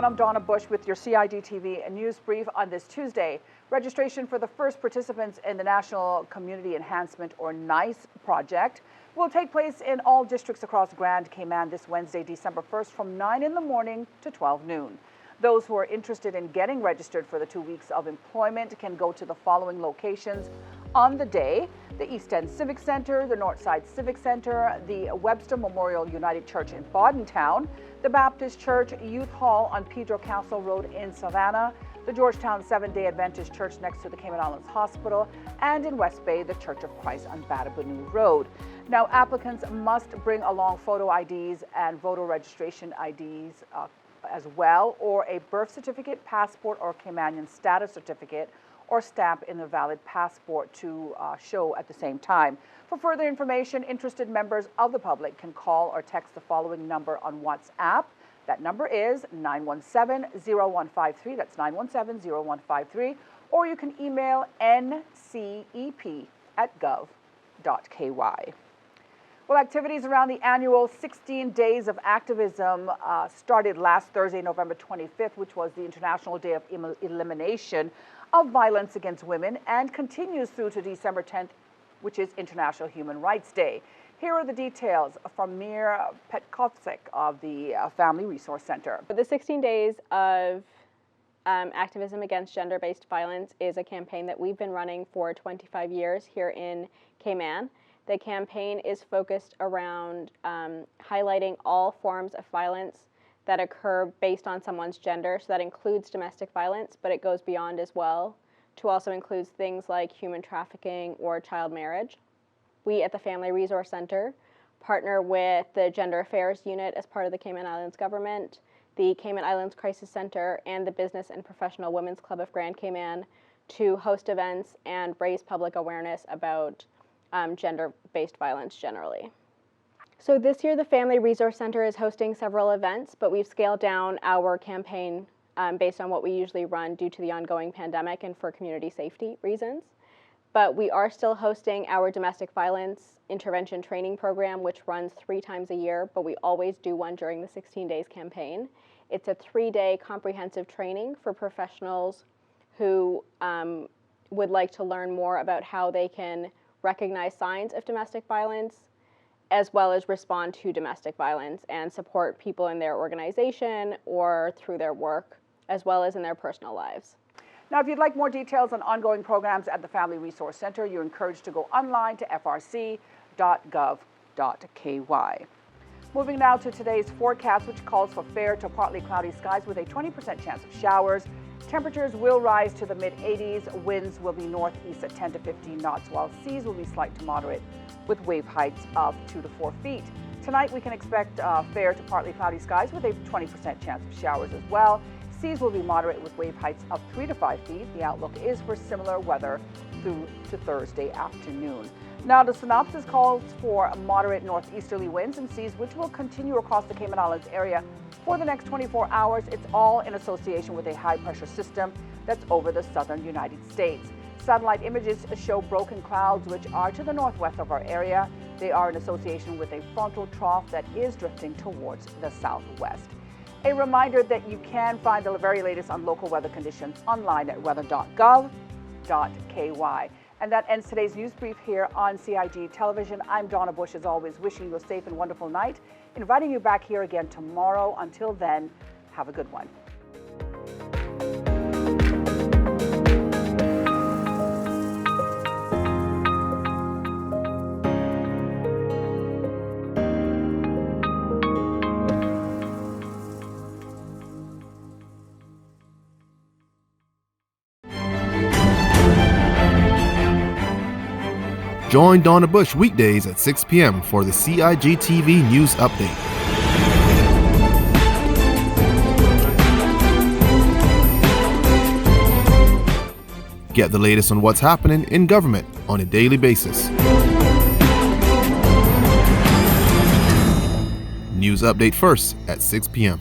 everyone. I'm Donna Bush with your CID TV news brief on this Tuesday. Registration for the first participants in the National Community Enhancement or NICE project will take place in all districts across Grand Cayman this Wednesday, December 1st from 9 in the morning to 12 noon. Those who are interested in getting registered for the 2 weeks of employment can go to the following locations on the day: the East End Civic Center, the Northside Civic Center, the Webster Memorial United Church in Bodentown, the Baptist Church Youth Hall on Pedro Castle Road in Savannah, the Georgetown Seventh-day Adventist Church next to the Cayman Islands Hospital, and in West Bay, the Church of Christ on Batabanu Road. Now, applicants must bring along photo IDs and voter registration IDs as well, or a birth certificate, passport, or Caymanian status certificate, or stamp in a valid passport to show at the same time. For further information, interested members of the public can call or text the following number on WhatsApp. That number is 917-0153. That's 917-0153. Or you can email ncep@gov.ky. Well, activities around the annual 16 Days of Activism started last Thursday, November 25th, which was the International Day of Elimination of Violence Against Women, and continues through to December 10th, which is International Human Rights Day. Here are the details from Mir Petkovsek of the Family Resource Center. The 16 Days of Activism Against Gender-Based Violence is a campaign that we've been running for 25 years here in Cayman. The campaign is focused around highlighting all forms of violence that occur based on someone's gender. So that includes domestic violence, but it goes beyond as well to also include things like human trafficking or child marriage. We at the Family Resource Center partner with the Gender Affairs Unit as part of the Cayman Islands government, the Cayman Islands Crisis Center, and the Business and Professional Women's Club of Grand Cayman to host events and raise public awareness about gender-based violence generally. So this year, the Family Resource Center is hosting several events, but we've scaled down our campaign based on what we usually run due to the ongoing pandemic and for community safety reasons. But we are still hosting our domestic violence intervention training program, which runs 3 times a year, but we always do one during the 16 Days campaign. It's a 3-day comprehensive training for professionals who would like to learn more about how they can recognize signs of domestic violence, as well as respond to domestic violence and support people in their organization or through their work, as well as in their personal lives. Now, if you'd like more details on ongoing programs at the Family Resource Center, you're encouraged to go online to frc.gov.ky. Moving now to today's forecast, which calls for fair to partly cloudy skies with a 20% chance of showers. Temperatures will rise to the mid-80s. Winds will be northeast at 10 to 15 knots, while seas will be slight to moderate with wave heights of 2 to 4 feet. Tonight, we can expect fair to partly cloudy skies with a 20% chance of showers as well. Seas will be moderate with wave heights of 3 to 5 feet. The outlook is for similar weather through to Thursday afternoon. Now, the synopsis calls for moderate northeasterly winds and seas, which will continue across the Cayman Islands area for the next 24 hours. It's all in association with a high-pressure system that's over the southern United States. Satellite images show broken clouds, which are to the northwest of our area. They are in association with a frontal trough that is drifting towards the southwest. A reminder that you can find the very latest on local weather conditions online at weather.gov.ky. And that ends today's news brief here on CIG Television. I'm Donna Bush, as always, wishing you a safe and wonderful night, inviting you back here again tomorrow. Until then, have a good one. Join Donna Bush weekdays at 6 p.m. for the CIG TV News Update. Get the latest on what's happening in government on a daily basis. News Update first at 6 p.m.